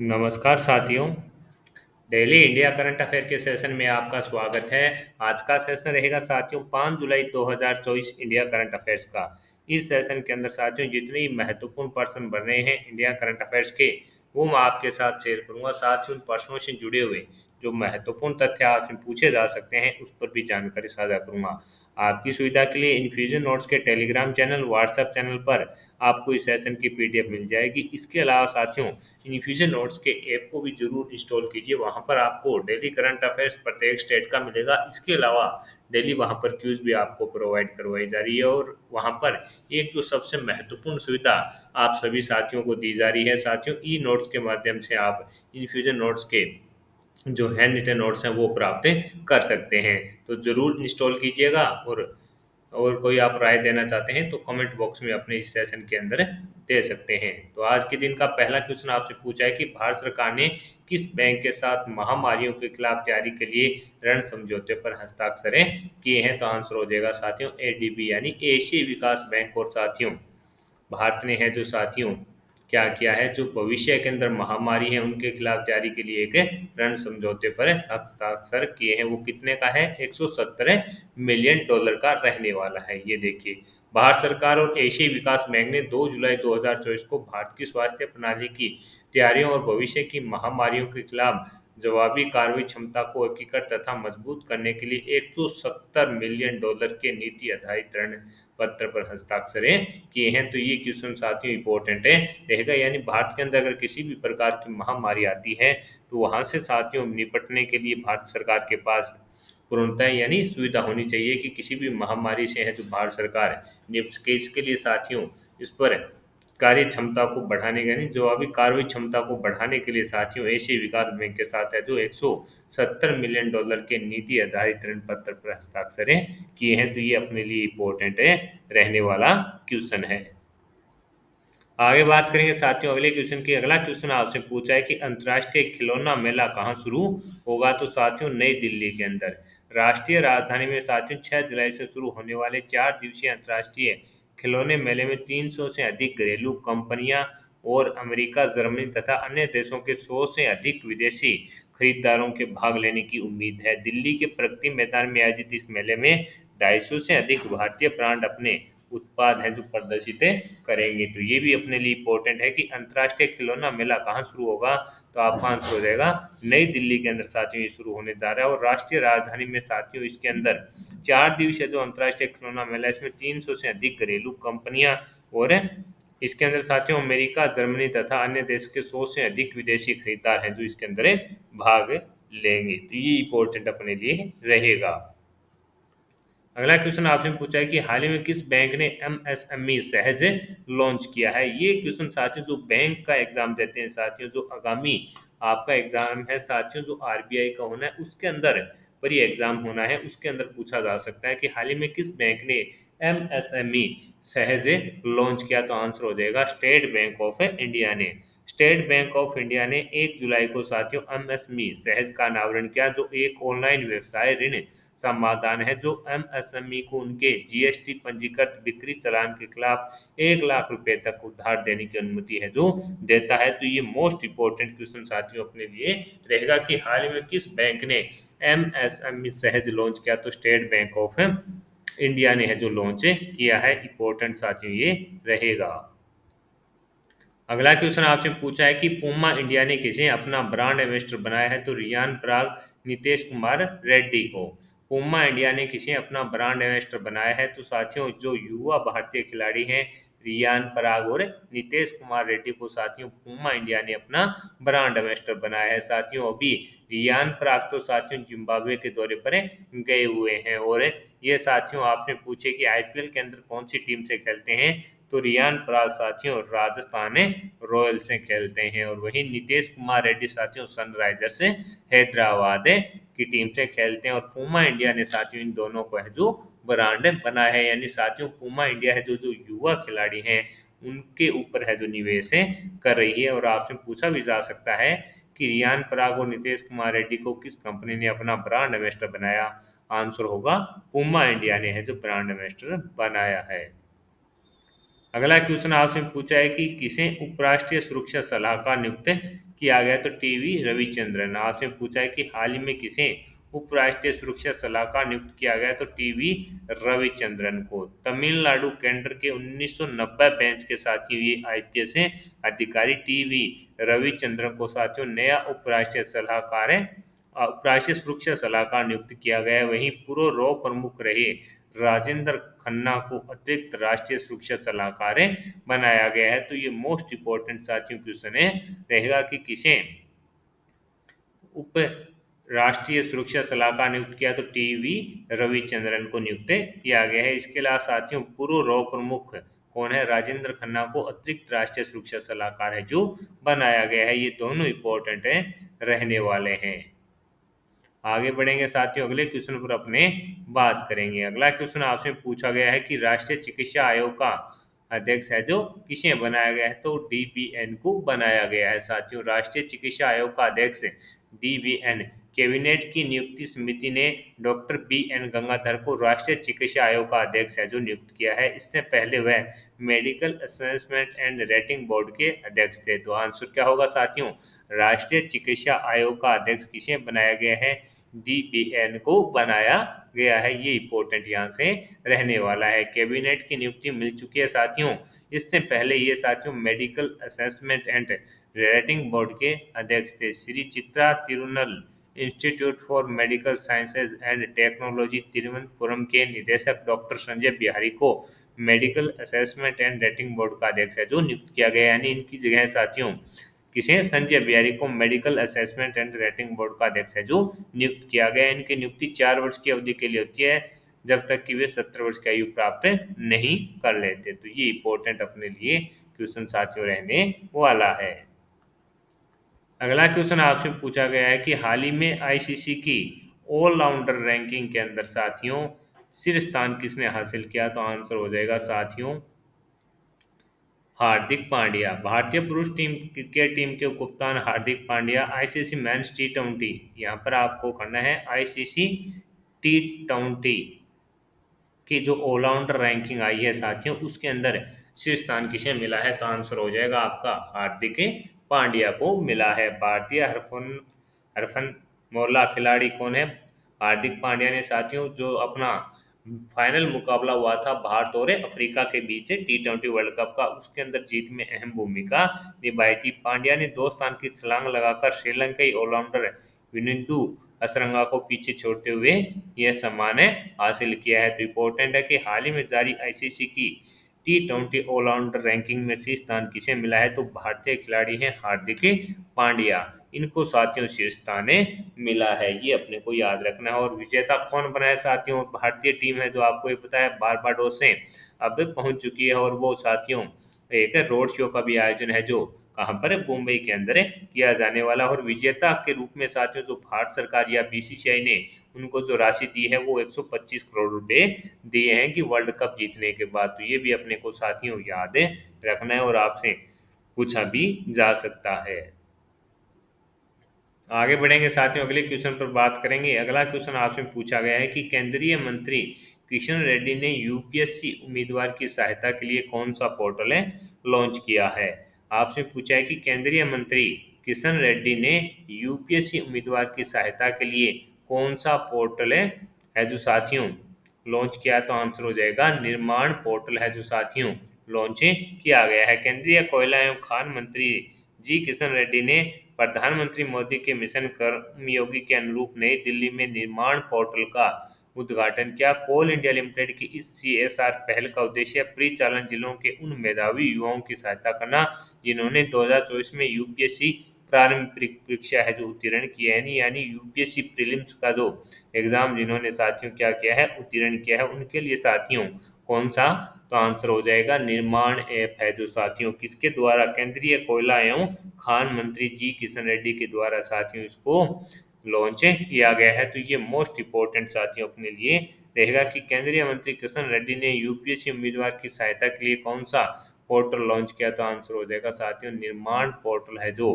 नमस्कार साथियों। Daily India current affair के सेशन में आपका स्वागत है। आज का सेशन रहेगा साथियों 5 जुलाई 2024 इंडिया करंट अफेयर्स का। इस सेशन के अंदर साथियों जितने महत्वपूर्ण पर्सन बन रहे हैं इंडिया करंट अफेयर्स के, वो मैं आपके साथ शेयर करूंगा। साथ ही उन पर्सनों से जुड़े हुए जो महत्वपूर्ण तथ्य आपसे पूछे जा सकते हैं उस पर भी जानकारी साझा करूंगा। आपकी सुविधा के लिए इन्फ्यूजन नोट्स के टेलीग्राम चैनल, व्हाट्सएप चैनल पर आपको इस सेशन की पीडीएफ मिल जाएगी। इसके अलावा साथियों इन्फ्यूजन नोट्स के ऐप को भी जरूर इंस्टॉल कीजिए। वहां पर आपको डेली करंट अफेयर्स प्रत्येक स्टेट का मिलेगा। इसके अलावा डेली वहां पर क्यूज भी आपको प्रोवाइड करवाई जा रही है, और वहां पर एक जो सबसे महत्वपूर्ण सुविधा आप सभी साथियों को दी जा रही है साथियों, ई नोट्स के माध्यम से आप इन्फ्यूजन नोट्स के जो हैंड रिटन नोट्स हैं वो प्राप्त कर सकते हैं। तो जरूर इंस्टॉल कीजिएगा। और कोई आप राय देना चाहते हैं तो कमेंट बॉक्स में अपने इस सेशन के अंदर दे सकते हैं। तो आज के दिन का पहला क्वेश्चन आपसे पूछा है कि भारत सरकार ने किस बैंक के साथ महामारियों के खिलाफ तैयारी के लिए ऋण समझौते पर हस्ताक्षर किए हैं? तो आंसर हो जाएगा साथियों एडीबी यानी एशियाई विकास बैंक। और साथियों भारत ने है जो साथियों क्या किया है, जो भविष्य के अंदर महामारी है उनके खिलाफ तैयारी के लिए एक ऋण समझौते पर हस्ताक्षर किए हैं। वो कितने का है? 170 मिलियन डॉलर का रहने वाला है। ये देखिए, भारत सरकार और एशियाई विकास बैंक ने 2 जुलाई 2024 को भारत की स्वास्थ्य प्रणाली की तैयारियों और भविष्य की महामारियों के खिलाफ जवाबी कार्रवाई क्षमता को एकीकृत तथा मजबूत करने के लिए 170 मिलियन डॉलर के नीति आधारित ऋण पत्र पर हस्ताक्षर किए हैं। तो ये क्वेश्चन साथियों इंपॉर्टेंट है रहेगा। यानी भारत के अंदर अगर किसी भी प्रकार की महामारी आती है तो वहां से साथियों निपटने के लिए भारत सरकार के पास पूर्णतः यानी सुविधा होनी चाहिए कि किसी भी महामारी से है जो भारत सरकार निपट के, इसके लिए साथियों इस पर कार्य क्षमता को बढ़ाने के यानी जवाबी कार्रवाई क्षमता को बढ़ाने के लिए साथियों एशियाई विकास बैंक के साथ है जो 170 मिलियन डॉलर के नीति आधारित ऋण पत्र पर हस्ताक्षर किए हैं। तो ये अपने लिए इम्पोर्टेंट है रहने वाला क्वेश्चन है। आगे बात करेंगे साथियों अगले क्वेश्चन की। अगला क्वेश्चन आपसे पूछा है कि अंतर्राष्ट्रीय खिलौना मेला कहाँ शुरू होगा? तो साथियों नई दिल्ली के अंदर राष्ट्रीय राजधानी में साथियों 6 जुलाई से शुरू होने वाले 4 दिवसीय अंतर्राष्ट्रीय खिलौने मेले में 300 से अधिक घरेलू कंपनियां और अमेरिका, जर्मनी तथा अन्य देशों के 100 से अधिक विदेशी खरीदारों के भाग लेने की उम्मीद है। दिल्ली के प्रगति मैदान में आयोजित इस मेले में 250 से अधिक भारतीय ब्रांड अपने उत्पाद हैं जो प्रदर्शित करेंगे। तो ये भी अपने लिए इम्पोर्टेंट है कि अंतर्राष्ट्रीय खिलौना मेला कहाँ शुरू होगा? तो आपका आंसर हो जाएगा नई दिल्ली के अंदर साथियों ये शुरू होने जा रहा है। और राष्ट्रीय राजधानी में साथियों इसके अंदर 4 दिवसीय जो अंतर्राष्ट्रीय खिलौना मेला है इसमें 300 से अधिक घरेलू कंपनियां और इसके अंदर साथियों अमेरिका, जर्मनी तथा अन्य देश के 100 से अधिक विदेशी खरीदार हैं जो इसके अंदर भाग लेंगे। तो ये इम्पोर्टेंट अपने लिए रहेगा। अगला क्वेश्चन आपसे पूछा है कि हाल ही में किस बैंक ने एमएसएमई सहज लॉन्च किया है? ये क्वेश्चन साथियों जो बैंक का एग्जाम देते हैं साथियों, जो आगामी आपका एग्जाम है साथियों जो आरबीआई का होना है उसके अंदर पर ये एग्जाम होना है, उसके अंदर पूछा जा सकता है कि हाल ही में किस बैंक ने एमएसएमई सहज लॉन्च किया? तो आंसर हो जाएगा स्टेट बैंक ऑफ इंडिया ने। स्टेट बैंक ऑफ इंडिया ने 1 जुलाई को साथियों एमएसएमई सहज का अनावरण किया, जो एक ऑनलाइन व्यवसाय ऋण समाधान है जो एमएसएमई को उनके जीएसटी पंजीकृत बिक्री चालान के खिलाफ 1 लाख रुपए तक उधार देने की अनुमति है जो देता है। तो ये मोस्ट इंपोर्टेंट क्वेश्चन साथियों अपने लिए रहेगा कि हाल ही में किस बैंक ने एमएसएमई सहज लॉन्च किया? तो स्टेट बैंक ऑफ इंडिया ने है जो लॉन्च किया है। इंपॉर्टेंट साथियों ये रहेगा। अगला क्वेश्चन आपसे पूछा है कि पूमा इंडिया ने किसे अपना ब्रांड एम्बेसडर बनाया है? तो रियान पराग, नीतीश कुमार रेड्डी को। पूमा इंडिया ने किसे अपना ब्रांड एम्बेसडर बनाया है? तो साथियों जो युवा भारतीय खिलाड़ी हैं रियान पराग और नीतीश कुमार रेड्डी को साथियों पूमा इंडिया ने अपना ब्रांड एम्बेसडर बनाया है। साथियों अभी रियान पराग तो साथियों जिम्बाब्वे के दौरे पर गए हुए हैं। और ये साथियों आपने पूछे कि आईपीएल के अंदर कौन सी टीम से खेलते हैं? तो रियान पराग साथियों राजस्थान रॉयल्स से खेलते हैं। और वहीं नीतीश कुमार रेड्डी साथियों सनराइजर्स हैदराबाद की टीम से खेलते हैं। और पूमा इंडिया ने साथियों इन दोनों को है जो ब्रांड बना है। यानी साथियों पूमा इंडिया है जो जो युवा खिलाड़ी हैं उनके ऊपर है जो निवेश कर रही है। और आपसे पूछा भी जा सकता है कि रियान पराग और नीतीश कुमार रेड्डी को किस कंपनी ने अपना ब्रांड एम्बेसडर बनाया? आंसर होगा पूमा इंडिया ने है जो ब्रांड एम्बेसडर बनाया है। अगला क्वेश्चन आपसे पूछा है कि किसे उपराष्ट्रीय सुरक्षा सलाहकार नियुक्त किया गया, तो टीवी रविचंद्रन। आपसे पूछा है कि हाल ही में किसे उपराष्ट्रीय सुरक्षा सलाहकार नियुक्त किया गया, तो टीवी रविचंद्रन को। तमिलनाडु केंद्र के 1990 बेंच के साथियों ये आईपीएस अधिकारी टीवी रविचंद्रन को साथियों नया उपराष्ट्रीय सलाहकार है, उपराष्ट्रीय सुरक्षा सलाहकार नियुक्त किया गया है। वहीं पूर्व रॉ प्रमुख रहे राजेंद्र खन्ना को अतिरिक्त राष्ट्रीय सुरक्षा सलाहकार बनाया गया है। तो ये मोस्ट इंपॉर्टेंट साथियों क्वेश्चन है रहेगा कि किसे उप राष्ट्रीय सुरक्षा सलाहकार नियुक्त किया, तो टीवी रविचंद्रन को नियुक्त किया गया है। इसके अलावा साथियों पूर्व रॉ प्रमुख कौन है, राजेंद्र खन्ना को अतिरिक्त राष्ट्रीय सुरक्षा सलाहकार है जो बनाया गया है। ये दोनों इंपॉर्टेंट है रहने वाले हैं। आगे बढ़ेंगे साथियों, अगले क्वेश्चन पर अपने बात करेंगे। अगला क्वेश्चन आपसे पूछा गया है कि राष्ट्रीय चिकित्सा आयोग का अध्यक्ष है जो किसे बनाया गया है, तो डीबीएन को बनाया गया है। साथियों राष्ट्रीय चिकित्सा आयोग का अध्यक्ष डीबीएन कैबिनेट की नियुक्ति समिति ने डॉक्टर बी एन गंगाधर को राष्ट्रीय चिकित्सा आयोग का अध्यक्ष है जो नियुक्त किया है। इससे पहले वह medical assessment and rating board के अध्यक्ष थे। तो आंसर क्या होगा साथियों, राष्ट्रीय चिकित्सा आयोग का अध्यक्ष किसे बनाया गया है, डीबीएन को बनाया गया है। ये इंपॉर्टेंट यहाँ से रहने वाला है। कैबिनेट की नियुक्ति मिल चुकी है साथियों। इससे पहले ये साथियों medical assessment and rating board के अध्यक्ष थे। Shri Chitra Tirunal institute for medical sciences and technology Thiruvananthapuram के निदेशक डॉक्टर संजय बिहारी को medical assessment and rating board का अध्यक्ष है जो नियुक्त किया गया है। यानी इनकी जगह साथियों किसे, संजय बिहारी को medical assessment and rating board का अध्यक्ष है जो नियुक्त किया गया है। इनकी नियुक्ति 4 वर्ष की अवधि के लिए होती है जब तक कि वे 70 वर्ष की आयु प्राप्त नहीं कर लेते। तो ये इंपॉर्टेंट अपने लिए क्वेश्चन साथियों रहने वाला है। अगला क्वेश्चन आपसे पूछा गया है कि हाल ही में आईसीसी की ऑलराउंडर रैंकिंग के अंदर साथियों शीर्ष स्थान किसने हासिल किया, तो आंसर हो जाएगा साथियों हार्दिक पांड्या। भारतीय पुरुष टीम क्रिकेट टीम के कप्तान हार्दिक पांड्या आईसीसी मेंस टी20, यहाँ पर आपको करना है आईसीसी टी20 की जो ऑलराउंडर रैंकिंग आई है साथियों उसके अंदर शीर्ष स्थान किसे मिला है, तो आंसर हो जाएगा आपका हार्दिक पांड्या को मिला है। भारतीय हरफन हरफन मौला खिलाड़ी कौन है, हार्दिक पांड्या ने साथियों जो अपना फाइनल मुकाबला हुआ था भारत और अफ्रीका के बीच टी20 वर्ल्ड कप का, उसके अंदर जीत में अहम भूमिका निभाई थी। पांड्या ने 2 स्थान की छलांग लगाकर श्रीलंकाई ऑलराउंडर विनिंदु असरंगा को पीछे छोड़ते हुए यह सम्मान हासिल किया है। तो इम्पोर्टेंट है कि हाल ही में जारी आईसीसी की टी20 ऑलराउंडर रैंकिंग में शीर्ष स्थान किसे मिला है, तो भारतीय खिलाड़ी हैं हार्दिक पांड्या। इनको साथियों शीर्ष स्थान मिला है, ये अपने को याद रखना है। और विजेता कौन बना है साथियों, भारतीय टीम है जो आपको ये पता है बारबाडोस से अब पहुंच चुकी है। और वो साथियों एक रोड शो का भी आयोजन है जो कहाँ पर है, मुंबई के अंदर किया जाने वाला। और विजेता के रूप में साथियों जो भारत सरकार या बीसीसीआई ने उनको जो राशि दी है वो 125 करोड़ रुपए दिए हैं कि वर्ल्ड कप जीतने के बाद। तो ये भी अपने को साथियों याद रखना है और आपसे पूछा भी जा सकता है। आगे बढ़ेंगे साथियों, अगले क्वेश्चन पर बात करेंगे। अगला क्वेश्चन आपसे पूछा गया है कि केंद्रीय मंत्री किशन रेड्डी ने यूपीएससी उम्मीदवार की सहायता के लिए कौन सा पोर्टल लॉन्च किया है। आपसे पूछा है कि केंद्रीय मंत्री किशन रेड्डी ने यूपीएससी उम्मीदवार की सहायता के लिए कौन सा पोर्टल है जो साथियों लॉन्च किया, तो आंसर हो जाएगा निर्माण पोर्टल है जो साथियों लॉन्च किया गया है। केंद्रीय कोयला एवं खान मंत्री जी किशन रेड्डी ने प्रधानमंत्री मोदी के मिशन कर्मयोगी के अनुरूप नई दिल्ली में निर्माण पोर्टल का उद्घाटन किया। कोल इंडिया लिमिटेड की इस सीएसआर पहल का उद्देश्य परिचालन जिलों के उन मेधावी युवाओं की सहायता करना जिन्होंने 2024 में यूपीएससी प्रारंभिक परीक्षा है जो उत्तीर्ण किया है, यानी यूपीएससी प्रीलिम्स का जो एग्जाम जिन्होंने साथियों क्या किया है उत्तीर्ण किया है, उनके लिए साथियों कौन सा, तो आंसर हो जाएगा निर्माण ऐप है जो साथियों किसके द्वारा, केंद्रीय कोयला एवं खान मंत्री जी किशन रेड्डी के द्वारा साथियों इसको लॉन्च किया गया है। तो ये मोस्ट इंपोर्टेंट साथियों अपने लिए रहेगा कि केंद्रीय मंत्री किशन रेड्डी ने यूपीएससी उम्मीदवार की सहायता के लिए कौन सा पोर्टल लॉन्च किया, तो आंसर हो जाएगा साथियों निर्माण पोर्टल है जो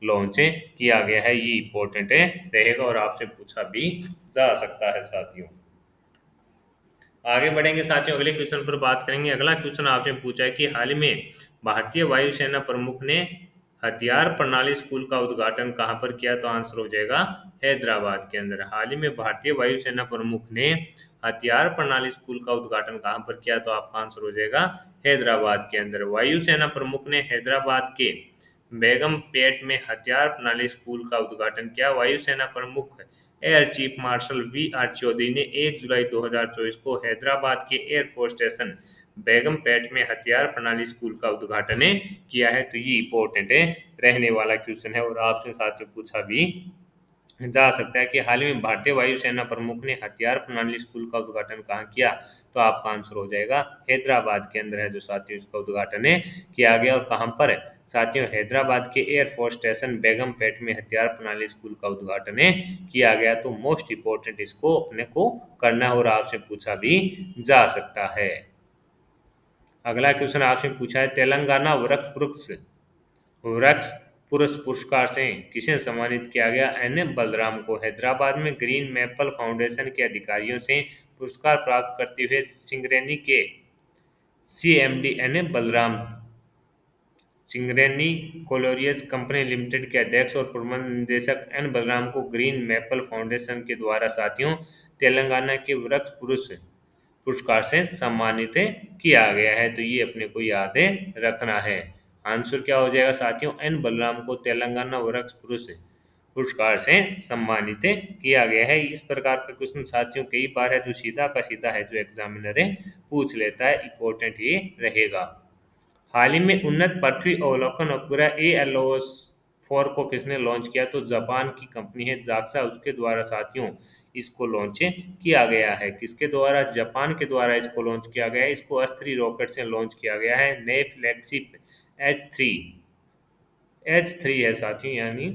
लॉन्च किया गया है। ये इंपॉर्टेंट रहेगा और आपसे पूछा भी जा सकता है साथियों। आगे बढ़ेंगे साथियों, अगले क्वेश्चन पर बात करेंगे। अगला क्वेश्चन आपने पूछा है कि हाल ही में भारतीय वायुसेना प्रमुख ने हथियार प्रणाली स्कूल का उद्घाटन कहाँ पर किया? तो आंसर हो जाएगा हैदराबाद के अंदर। हाल ही में भारतीय वायुसेना प्रमुख ने हथियार प्रणाली स्कूल का उद्घाटन कहाँ पर किया? तो आपका आंसर हो जाएगा हैदराबाद के अंदर। वायुसेना प्रमुख ने हैदराबाद के बेगमपेट में हथियार प्रणाली स्कूल का उद्घाटन किया। वायुसेना प्रमुख air chief marshal V R Chaudhary ने 1 जुलाई 2024 को हैदराबाद के एयरफोर्स स्टेशन बेगमपेट में हथियार प्रणाली स्कूल का उद्घाटन किया है। तो ये इंपॉर्टेंट है रहने वाला क्वेश्चन है और आपसे साथियों पूछा भी जा सकता है कि हाल ही में भारतीय वायुसेना प्रमुख ने हथियार प्रणाली स्कूल का उद्घाटन कहाँ किया? तो आपका आंसर हो जाएगा हैदराबाद के अंदर है जो साथियों इसका उद्घाटन किया गया। और कहाँ पर है साथियों? हैदराबाद के एयरफोर्स स्टेशन बेगमपेट में हथियार प्रणाली स्कूल का उद्घाटन किया गया। तो मोस्ट इंपोर्टेंट इसको अपने को करना है और आपसे पूछा भी जा सकता है। अगला क्वेश्चन आपसे पूछा है तेलंगाना वृक्ष पुरस्कार से किसे सम्मानित किया गया? एन बलराम को। हैदराबाद में ग्रीन मैपल फाउंडेशन के अधिकारियों से पुरस्कार प्राप्त करते हुए सिंगरेनी के CMD N Balram Singareni collieries company limited के अध्यक्ष और प्रबंध निदेशक एन बलराम को ग्रीन मैपल फाउंडेशन के द्वारा साथियों तेलंगाना के वृक्ष पुरुष पुरस्कार से सम्मानित किया गया है। तो ये अपने को याद रखना है। आंसर क्या हो जाएगा साथियों? एन बलराम को तेलंगाना वृक्ष पुरुष पुरस्कार से सम्मानित किया गया है। इस प्रकार का क्वेश्चन साथियों कई बार है जो सीधा का सीधा है जो एग्जामिनर पूछ लेता है, इंपॉर्टेंट ये रहेगा। हाल ही में उन्नत पृथ्वी अवलोकन उपग्रह ALOS-4 को किसने लॉन्च किया? तो जापान की कंपनी है जाक्सा, उसके द्वारा साथियों इसको लॉन्च किया गया है। किसके द्वारा? जापान के द्वारा इसको लॉन्च किया गया है। इसको अस्त्री रॉकेट से लॉन्च किया गया है। नए फ्लैगशिप H3 H3 है साथियों, यानी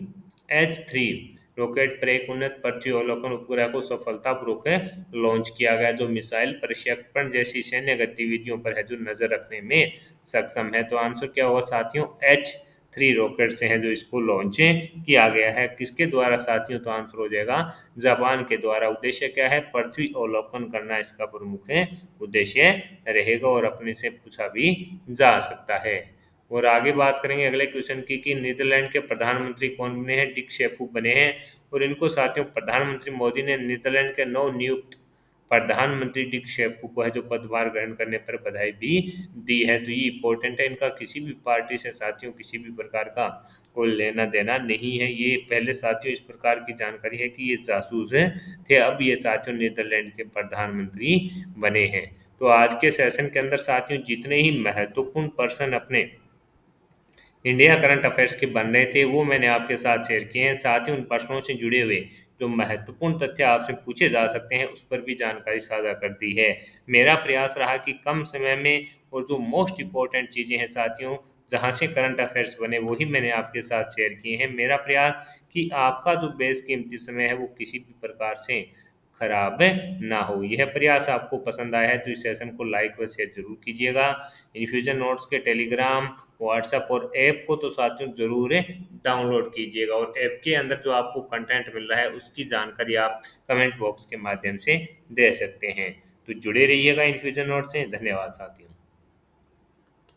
H3 रॉकेट पर एक उन्नत पृथ्वी अवलोकन उपग्रह को सफलतापूर्वक लॉन्च किया गया जो मिसाइल प्रक्षेपण जैसी सैन्य गतिविधियों पर है जो नजर रखने में सक्षम है। तो आंसर क्या होगा साथियों? H3 रॉकेट से है जो इसको लॉन्च किया गया है। किसके द्वारा साथियों? तो आंसर हो जाएगा जापान के द्वारा। उद्देश्य क्या है? पृथ्वी अवलोकन करना इसका प्रमुख उद्देश्य रहेगा और अपने से पूछा भी जा सकता है। और आगे बात करेंगे अगले क्वेश्चन की कि नीदरलैंड के प्रधानमंत्री कौन बने हैं? डिक शेफू बने हैं। और इनको साथियों प्रधानमंत्री मोदी ने नीदरलैंड के नव नियुक्त प्रधानमंत्री डिक शेफू को है जो पदभार ग्रहण करने पर बधाई भी दी है। तो ये इंपॉर्टेंट है, इनका किसी भी पार्टी से साथियों किसी भी प्रकार का कोई लेना देना नहीं है। ये पहले साथियों इस प्रकार की जानकारी है कि ये जासूस थे, अब ये साथियों नीदरलैंड के प्रधानमंत्री बने हैं। तो आज के सेशन के अंदर साथियों जितने ही महत्वपूर्ण पर्सन अपने इंडिया करंट अफेयर्स के बन रहे थे वो मैंने आपके साथ शेयर किए हैं। साथ ही उन प्रश्नों से जुड़े हुए जो महत्वपूर्ण तथ्य आपसे पूछे जा सकते हैं उस पर भी जानकारी साझा कर दी है। मेरा प्रयास रहा कि कम समय में और जो मोस्ट इम्पोर्टेंट चीज़ें हैं साथियों जहाँ से करंट अफेयर्स बने वही मैंने आपके साथ शेयर किए हैं। मेरा प्रयास कि आपका जो बेशकीमती समय है वो किसी भी प्रकार से खराब ना हो। यह प्रयास आपको पसंद आया है तो इस सेशन को लाइक व शेयर जरूर कीजिएगा। इन्फ्यूजन नोट्स के टेलीग्राम व्हाट्सएप और ऐप को तो साथियों जरूर डाउनलोड कीजिएगा और ऐप के अंदर जो आपको कंटेंट मिल रहा है उसकी जानकारी आप कमेंट बॉक्स के माध्यम से दे सकते हैं। तो जुड़े रहिएगा इन्फ्यूजन नोट से। धन्यवाद साथियों।